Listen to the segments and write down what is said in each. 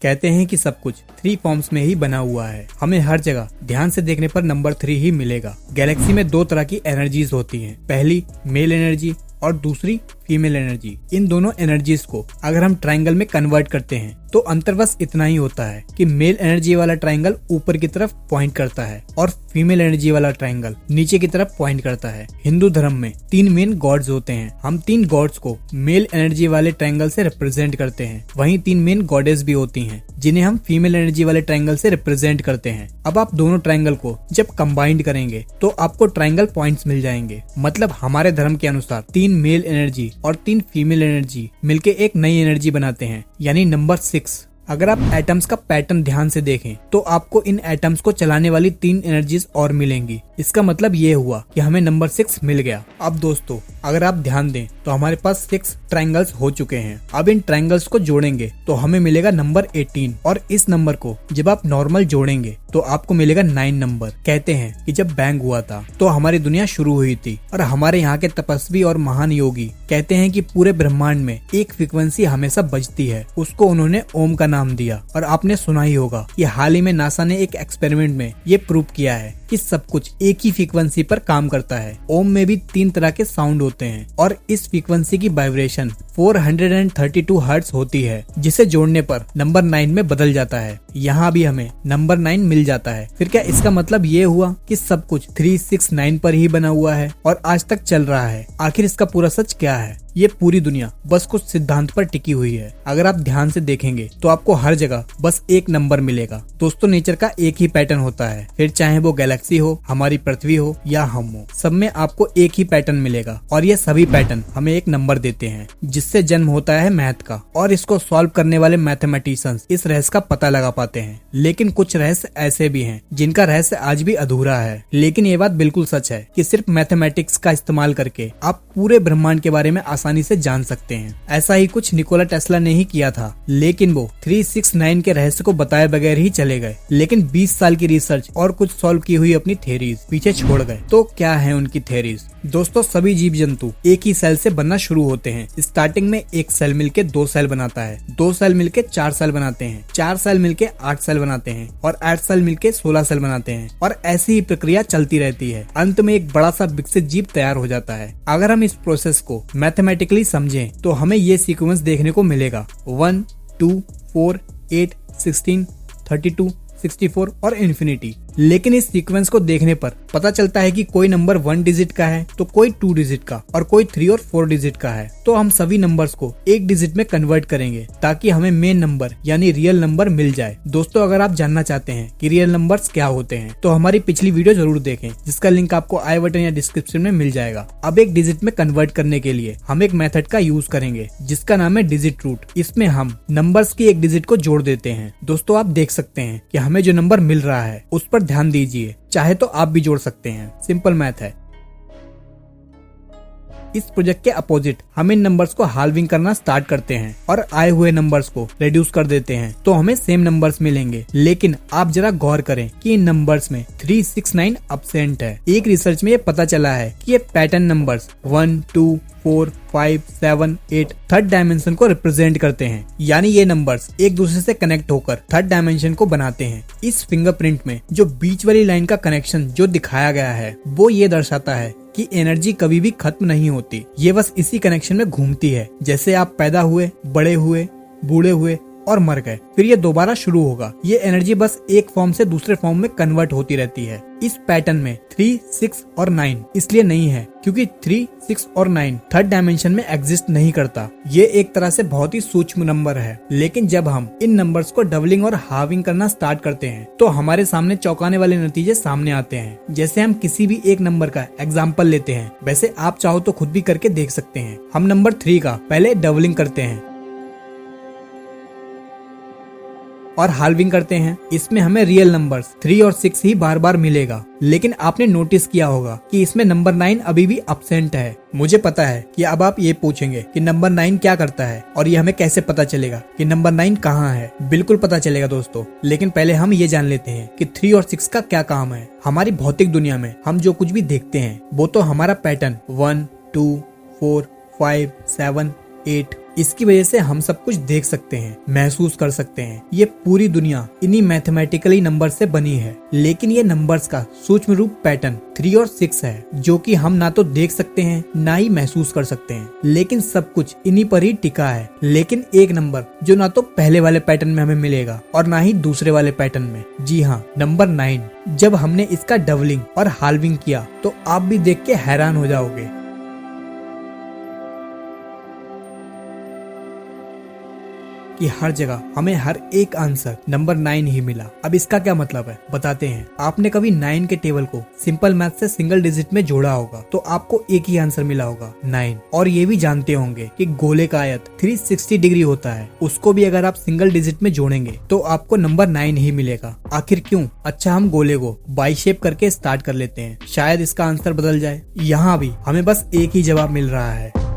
कहते हैं कि सब कुछ 3 फॉर्म्स में ही बना हुआ है। हमें हर जगह ध्यान से देखने पर नंबर 3 ही मिलेगा। गैलेक्सी में 2 तरह की एनर्जीज होती हैं, पहली मेल एनर्जी और दूसरी फीमेल एनर्जी। इन दोनों एनर्जीज को अगर हम ट्रायंगल में कन्वर्ट करते हैं तो अंतर बस इतना ही होता है कि मेल एनर्जी वाला ट्रायंगल ऊपर की तरफ पॉइंट करता है और फीमेल एनर्जी वाला ट्रायंगल नीचे की तरफ पॉइंट करता है। हिंदू धर्म में 3 मेन गॉड्स होते हैं। हम 3 गॉड्स को मेल एनर्जी वाले ट्रायंगल से रिप्रेजेंट करते हैं। वहीं 3 मेन गॉडेस भी होती हैं जिन्हें हम फीमेल एनर्जी वाले ट्रायंगल से रिप्रेजेंट करते हैं। अब आप दोनों ट्रायंगल को जब कंबाइंड करेंगे तो आपको ट्रायंगल पॉइंट्स मिल जाएंगे। मतलब हमारे धर्म के अनुसार 3 मेल एनर्जी और 3 फीमेल एनर्जी मिलके एक नई एनर्जी बनाते हैं, यानी नंबर 6। अगर आप एटम्स का पैटर्न ध्यान से देखें तो आपको इन एटम्स को चलाने वाली 3 एनर्जीज और मिलेंगी। इसका मतलब ये हुआ कि हमें नंबर 6 मिल गया। अब दोस्तों अगर आप ध्यान दें तो हमारे पास 6 ट्रायंगल्स हो चुके हैं। अब इन ट्रायंगल्स को जोड़ेंगे तो हमें मिलेगा नंबर 18 और इस नंबर को जब आप नॉर्मल जोड़ेंगे तो आपको मिलेगा 9 नंबर। कहते हैं कि जब बैंग हुआ था तो हमारी दुनिया शुरू हुई थी और हमारे यहाँ के तपस्वी और महान योगी कहते हैं कि पूरे ब्रह्मांड में एक फ्रीक्वेंसी हमेशा बजती है, उसको उन्होंने ओम का नाम दिया। और आपने सुना ही होगा कि हाल ही में नासा ने एक एक्सपेरिमेंट में ये प्रूव किया है कि सब कुछ एक ही फ्रीक्वेंसी पर काम करता है। ओम में भी 3 तरह के साउंड होते हैं और इस फ्रीक्वेंसी की वाइब्रेशन 432 हर्ट्ज होती है, जिसे जोड़ने पर नंबर 9 में बदल जाता है। यहाँ भी हमें नंबर 9 मिल जाता है। फिर क्या इसका मतलब ये हुआ कि सब कुछ 369 पर ही बना हुआ है और आज तक चल रहा है? आखिर इसका पूरा सच क्या है? ये पूरी दुनिया बस कुछ सिद्धांत पर टिकी हुई है। अगर आप ध्यान से देखेंगे तो आपको हर जगह बस एक नंबर मिलेगा। दोस्तों नेचर का एक ही पैटर्न होता है, फिर चाहे वो गैलेक्सी हो, हमारी पृथ्वी हो या हम हो, सब में आपको एक ही पैटर्न मिलेगा और ये सभी पैटर्न हमें एक नंबर देते हैं, जिससे जन्म होता है मैथ का। और इसको सॉल्व करने वाले मैथमेटिशियंस इस रहस्य का पता लगा पाते हैं। लेकिन कुछ रहस्य ऐसे भी हैं जिनका रहस्य आज भी अधूरा है। लेकिन ये बात बिल्कुल सच है कि सिर्फ मैथमेटिक्स का इस्तेमाल करके आप पूरे ब्रह्मांड के बारे में आसानी से जान सकते हैं। ऐसा ही कुछ निकोला टेस्ला ने ही किया था, लेकिन वो 369 के रहस्य को बताए बगैर ही चले गए। लेकिन 20 साल की रिसर्च और कुछ सॉल्व की हुई अपनी थ्योरीज पीछे छोड़ गए। तो क्या है उनकी थ्योरीज? दोस्तों सभी जीव जंतु एक ही सेल से बनना शुरू होते हैं। स्टार्टिंग में एक सेल मिलके 2 सेल बनाता है, 2 सेल मिलके 4 सेल बनाते हैं, 4 सेल मिलके 8 सेल बनाते हैं और 8 सेल मिलके 16 सेल बनाते हैं और ऐसी ही प्रक्रिया चलती रहती है। अंत में एक बड़ा सा विकसित जीव तैयार हो जाता है। अगर हम इस प्रोसेस को मैथमेटिकली समझें तो हमें ये सीक्वेंस देखने को मिलेगा 1, 2, 4, 8, 16, 32, 64 और इन्फिनिटी। लेकिन इस सीक्वेंस को देखने पर पता चलता है कि कोई नंबर 1 डिजिट का है तो कोई 2 डिजिट का और कोई 3 और 4 डिजिट का है। तो हम सभी नंबर्स को एक डिजिट में कन्वर्ट करेंगे ताकि हमें मेन नंबर यानी रियल नंबर मिल जाए। दोस्तों अगर आप जानना चाहते हैं कि रियल नंबर्स क्या होते हैं तो हमारी पिछली वीडियो जरूर देखें, जिसका लिंक आपको आई बटन या डिस्क्रिप्शन में मिल जाएगा। अब एक डिजिट में कन्वर्ट करने के लिए हम एक मेथड का यूज करेंगे जिसका नाम है डिजिट रूट। इसमें हम नंबर्स की एक डिजिट को जोड़ देते हैं। दोस्तों आप देख सकते हैं कि हमें जो नंबर मिल रहा है उस पर ध्यान दीजिए। चाहे तो आप भी जोड़ सकते हैं, सिंपल मैथ है। इस प्रोजेक्ट के अपोजिट हम इन नंबर्स को हाल्विंग करना स्टार्ट करते हैं और आए हुए नंबर्स को रिड्यूस कर देते हैं तो हमें सेम नंबर्स मिलेंगे। लेकिन आप जरा गौर करें कि इन नंबर्स में 369 अब्सेंट है। एक रिसर्च में ये पता चला है कि ये पैटर्न नंबर्स 1, 2, 4, 5, 7, 8 थर्ड डायमेंशन को रिप्रेजेंट करते हैं। यानी ये नंबर्स एक दूसरे से कनेक्ट होकर थर्ड डायमेंशन को बनाते हैं। इस फिंगरप्रिंट में जो बीच वाली लाइन का कनेक्शन जो दिखाया गया है वो ये दर्शाता है कि एनर्जी कभी भी खत्म नहीं होती, ये बस इसी कनेक्शन में घूमती है। जैसे आप पैदा हुए, बड़े हुए, बूढ़े हुए और मर गए, फिर ये दोबारा शुरू होगा। ये एनर्जी बस एक फॉर्म से दूसरे फॉर्म में कन्वर्ट होती रहती है। इस पैटर्न में 3, 6 और 9 इसलिए नहीं है क्योंकि 3, 6 और 9 थर्ड डायमेंशन में एग्जिस्ट नहीं करता। ये एक तरह से बहुत ही सूक्ष्म नंबर है। लेकिन जब हम इन नंबर्स को डबलिंग और हाविंग करना स्टार्ट करते हैं तो हमारे सामने चौंकाने वाले नतीजे सामने आते हैं। जैसे हम किसी भी एक नंबर का एग्जाम्पल लेते हैं, वैसे आप चाहो तो खुद भी करके देख सकते हैं। हम नंबर 3 का पहले डबलिंग करते हैं और हाल्विंग करते हैं। इसमें हमें रियल नंबर्स 3 और 6 ही बार बार मिलेगा। लेकिन आपने नोटिस किया होगा कि इसमें नंबर 9 अभी भी अब्सेंट है। मुझे पता है कि अब आप ये पूछेंगे कि नंबर 9 क्या करता है और ये हमें कैसे पता चलेगा कि नंबर 9 कहाँ है। बिल्कुल पता चलेगा दोस्तों, लेकिन पहले हम ये जान लेते हैं कि 3 और 6 का क्या काम है। हमारी भौतिक दुनिया में हम जो कुछ भी देखते हैं वो तो हमारा पैटर्न 1, 2, 4, 5, 7, 8 इसकी वजह से हम सब कुछ देख सकते हैं, महसूस कर सकते हैं। ये पूरी दुनिया इन्हीं मैथमेटिकली नंबर से बनी है। लेकिन ये नंबर्स का सूक्ष्म रूप पैटर्न 3 और 6 है, जो कि हम ना तो देख सकते हैं ना ही महसूस कर सकते हैं। लेकिन सब कुछ इन्हीं पर ही टिका है। लेकिन एक नंबर जो ना तो पहले वाले पैटर्न में हमें मिलेगा और ना ही दूसरे वाले पैटर्न में, जी हाँ, नंबर 9। जब हमने इसका डबलिंग और हाल्विंग किया तो आप भी देख के हैरान हो जाओगे कि हर जगह हमें हर एक आंसर नंबर 9 ही मिला। अब इसका क्या मतलब है, बताते हैं। आपने कभी 9 के टेबल को सिंपल मैथ से सिंगल डिजिट में जोड़ा होगा तो आपको एक ही आंसर मिला होगा, 9। और ये भी जानते होंगे कि गोले का आयत 360 डिग्री होता है, उसको भी अगर आप सिंगल डिजिट में जोड़ेंगे तो आपको नंबर 9 ही मिलेगा। आखिर क्यों? अच्छा, हम गोले को बाई शेप करके स्टार्ट कर लेते हैं, शायद इसका आंसर बदल जाए। यहाँ भी हमें बस एक ही जवाब मिल रहा है।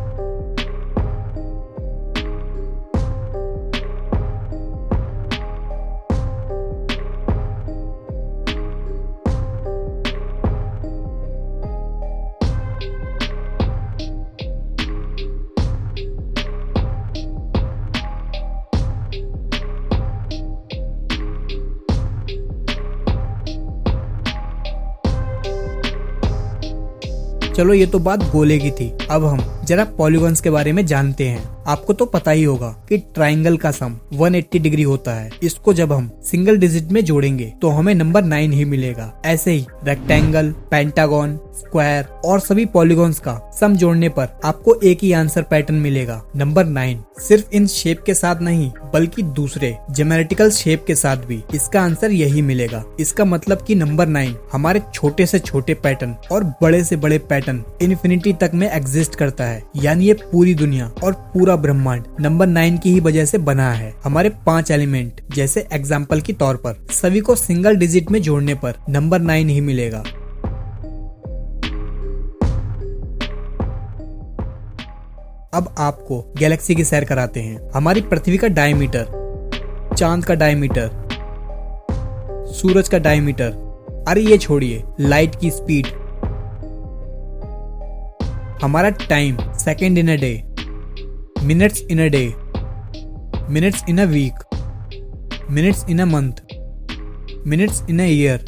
चलो, ये तो बात गोले की थी। अब हम जरा पॉलीगॉन्स के बारे में जानते हैं। आपको तो पता ही होगा कि ट्राइंगल का सम 180 डिग्री होता है। इसको जब हम सिंगल डिजिट में जोड़ेंगे तो हमें नंबर 9 ही मिलेगा। ऐसे ही रेक्टेंगल, पेंटागन, स्क्वायर और सभी पॉलीगॉन्स का सम जोड़ने पर आपको एक ही आंसर पैटर्न मिलेगा, नंबर 9। सिर्फ इन शेप के साथ नहीं बल्कि दूसरे ज्योमेट्रिकल शेप के साथ भी इसका आंसर यही मिलेगा। इसका मतलब कि नंबर 9 हमारे छोटे से छोटे पैटर्न और बड़े से बड़े पैटर्न इन्फिनिटी तक में एग्जिस्ट करता है। यानी ये पूरी दुनिया और पूरा ब्रह्मांड नंबर 9 की ही वजह से बना है। हमारे 5 एलिमेंट, जैसे एग्जाम्पल के तौर पर, सभी को सिंगल डिजिट में जोड़ने पर नंबर 9 ही मिलेगा। अब आपको गैलेक्सी की सैर कराते हैं। हमारी पृथ्वी का डायमीटर, चांद का डायमीटर, सूरज का डायमीटर, अरे ये छोड़िए, लाइट की स्पीड, हमारा time, second in a day, minutes in a day, minutes in a week, minutes in a month, minutes in a year.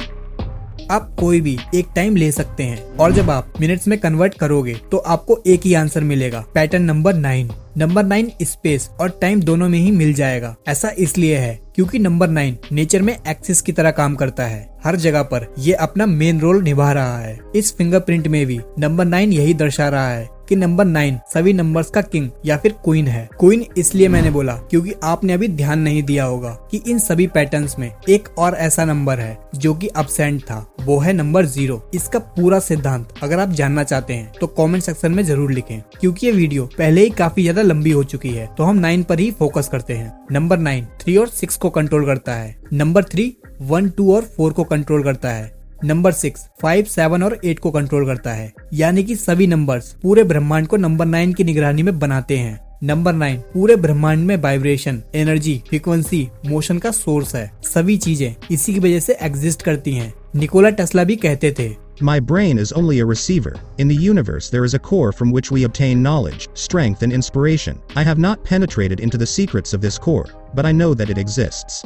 आप कोई भी एक टाइम ले सकते हैं और जब आप मिनट्स में कन्वर्ट करोगे तो आपको एक ही आंसर मिलेगा, पैटर्न नंबर 9। नंबर 9 स्पेस और टाइम दोनों में ही मिल जाएगा। ऐसा इसलिए है क्योंकि नंबर 9 नेचर में एक्सिस की तरह काम करता है। हर जगह पर ये अपना मेन रोल निभा रहा है। इस फिंगरप्रिंट में भी नंबर 9 यही दर्शा रहा है कि नंबर 9 सभी नंबर्स का किंग या फिर क्वीन है। क्वीन इसलिए मैंने बोला क्योंकि आपने अभी ध्यान नहीं दिया होगा कि इन सभी पैटर्न्स में एक और ऐसा नंबर है जो कि अब्सेंट था, वो है नंबर 0। इसका पूरा सिद्धांत अगर आप जानना चाहते हैं तो कमेंट सेक्शन में जरूर लिखें, क्योंकि ये वीडियो पहले ही काफी ज्यादा लंबी हो चुकी है। तो हम 9 पर ही फोकस करते हैं। नंबर 9 3 और 6 को कंट्रोल करता है। नंबर 3 1, 2 और 4 को कंट्रोल करता है। नंबर 6 5, 7 और 8 को कंट्रोल करता है। यानी कि सभी नंबर्स पूरे ब्रह्मांड को नंबर 9 की निगरानी में बनाते हैं। नंबर 9 पूरे ब्रह्मांड में वाइब्रेशन, एनर्जी, फ्रीक्वेंसी, मोशन का सोर्स है। सभी चीजें इसी की वजह से एग्जिस्ट करती हैं। निकोला टेस्ला भी कहते थे, My brain is only a receiver. In the universe there is a core from which we obtain knowledge, strength and inspiration. I have not penetrated into the secrets of this core, but I know that it exists.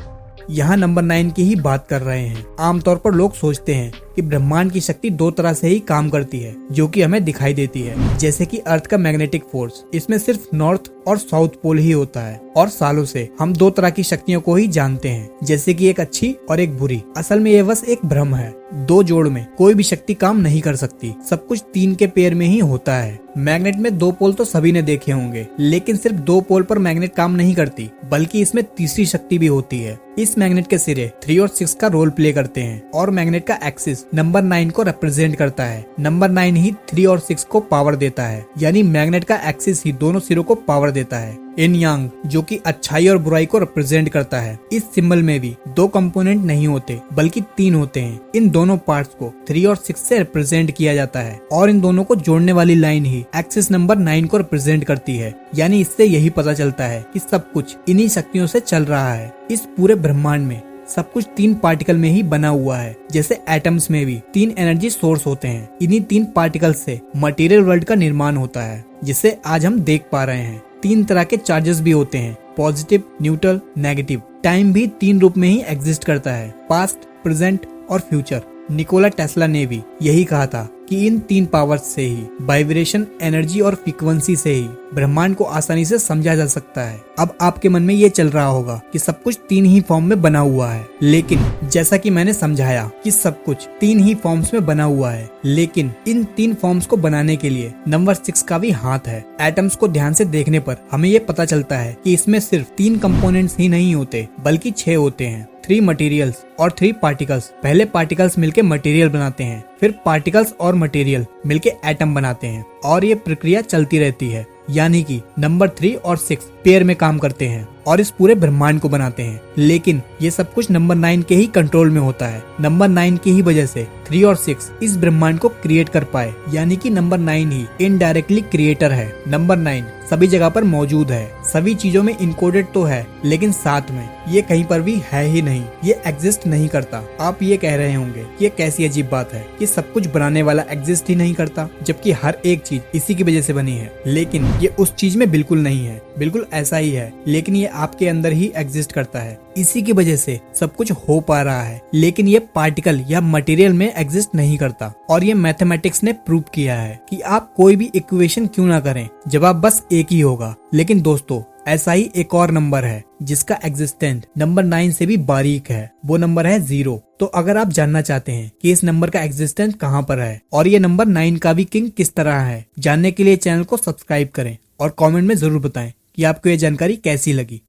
यहाँ number 9 की ही बात कर रहे हैं। आमतौर पर लोग सोचते हैं कि ब्रह्मांड की शक्ति 2 तरह से ही काम करती है जो कि हमें दिखाई देती है, जैसे कि अर्थ का मैग्नेटिक फोर्स। इसमें सिर्फ नॉर्थ और साउथ पोल ही होता है और सालों से हम 2 तरह की शक्तियों को ही जानते हैं, जैसे कि एक अच्छी और एक बुरी। असल में ये बस एक भ्रम है। 2 जोड़ में कोई भी शक्ति काम नहीं कर सकती। सब कुछ 3 के पेयर में ही होता है। मैग्नेट में 2 पोल तो सभी ने देखे होंगे, लेकिन सिर्फ 2 पोल पर मैग्नेट काम नहीं करती, बल्कि इसमें तीसरी शक्ति भी होती है। इस मैग्नेट के सिरे 3 और 6 का रोल प्ले करते हैं और मैग्नेट का एक्सिस नंबर 9 को रिप्रेजेंट करता है। नंबर 9 ही 3 और 6 को पावर देता है, यानी मैग्नेट का एक्सिस ही दोनों सिरों को पावर देता है। इन यांग, जो कि अच्छाई और बुराई को रिप्रेजेंट करता है। इस सिंबल में भी 2 कंपोनेंट नहीं होते बल्कि 3 होते हैं। इन दोनों पार्ट्स को 3 और 6 से रिप्रेजेंट किया जाता है और इन दोनों को जोड़ने वाली लाइन ही एक्सिस नंबर 9 को रिप्रेजेंट करती है। यानी इससे यही पता चलता है कि सब कुछ इन्हीं शक्तियों से चल रहा है। इस पूरे ब्रह्मांड में सब कुछ 3 पार्टिकल में ही बना हुआ है। जैसे एटम्स में भी 3 एनर्जी सोर्स होते हैं। इन्हीं 3 पार्टिकल से मटेरियल वर्ल्ड का निर्माण होता है, जिसे आज हम देख पा रहे हैं। 3 तरह के चार्जेस भी होते हैं, पॉजिटिव, न्यूट्रल, नेगेटिव। टाइम भी 3 रूप में ही एग्जिस्ट करता है, पास्ट, प्रेजेंट और फ्यूचर। निकोला टेस्ला ने भी यही कहा था कि इन 3 पावर्स से ही, वाइब्रेशन, एनर्जी और फ्रीक्वेंसी से ही ब्रह्मांड को आसानी से समझा जा सकता है। अब आपके मन में ये चल रहा होगा कि सब कुछ 3 ही फॉर्म में बना हुआ है, लेकिन जैसा कि मैंने समझाया कि सब कुछ 3 ही फॉर्म्स में बना हुआ है, लेकिन इन 3 फॉर्म्स को बनाने के लिए नंबर 6 का भी हाथ है। एटम्स को ध्यान से देखने पर हमें ये पता चलता है कि इसमें सिर्फ 3 कंपोनेंट्स ही नहीं होते, बल्कि 6 होते हैं। 3 मटेरियल्स और 3 पार्टिकल्स। पहले पार्टिकल्स मिलके मटेरियल बनाते हैं, फिर पार्टिकल्स और मटेरियल मिलके एटम बनाते हैं, और ये प्रक्रिया चलती रहती है। यानी कि नंबर 3 और 6 पेयर में काम करते हैं और इस पूरे ब्रह्मांड को बनाते हैं। लेकिन ये सब कुछ नंबर 9 के ही कंट्रोल में होता है। नंबर 9 की ही वजह से 3 और 6 इस ब्रह्मांड को क्रिएट कर पाए, यानी कि नंबर 9 ही इनडायरेक्टली क्रिएटर है। नंबर 9 सभी जगह पर मौजूद है, सभी चीजों में इनकोडेड तो है, लेकिन साथ में ये कहीं पर भी है ही नहीं, ये एग्जिस्ट नहीं करता। आप ये कह रहे होंगे ये कैसी अजीब बात है कि सब कुछ बनाने वाला एग्जिस्ट ही नहीं करता, जबकि हर एक चीज इसी की वजह से बनी है। लेकिन ये उस चीज में बिल्कुल नहीं है, बिल्कुल ऐसा ही है, लेकिन ये आपके अंदर ही एग्जिस्ट करता है। इसी की वजह से सब कुछ हो पा रहा है, लेकिन ये पार्टिकल या मटेरियल में एग्जिस्ट नहीं करता। और ये मैथमेटिक्स ने प्रूव किया है कि आप कोई भी इक्वेशन क्यों ना करें, जवाब बस एक ही होगा। लेकिन दोस्तों, ऐसा ही एक और नंबर है जिसका एग्जिस्टेंस नंबर 9 से भी बारीक है, वो नंबर है 0। तो अगर आप जानना चाहते हैं कि इस नंबर का एग्जिस्टेंस कहाँ पर है और ये नंबर 9 का भी किंग किस तरह है, जानने के लिए चैनल को सब्सक्राइब करें और कमेंट में जरूर बताएं कि आपको ये जानकारी कैसी लगी।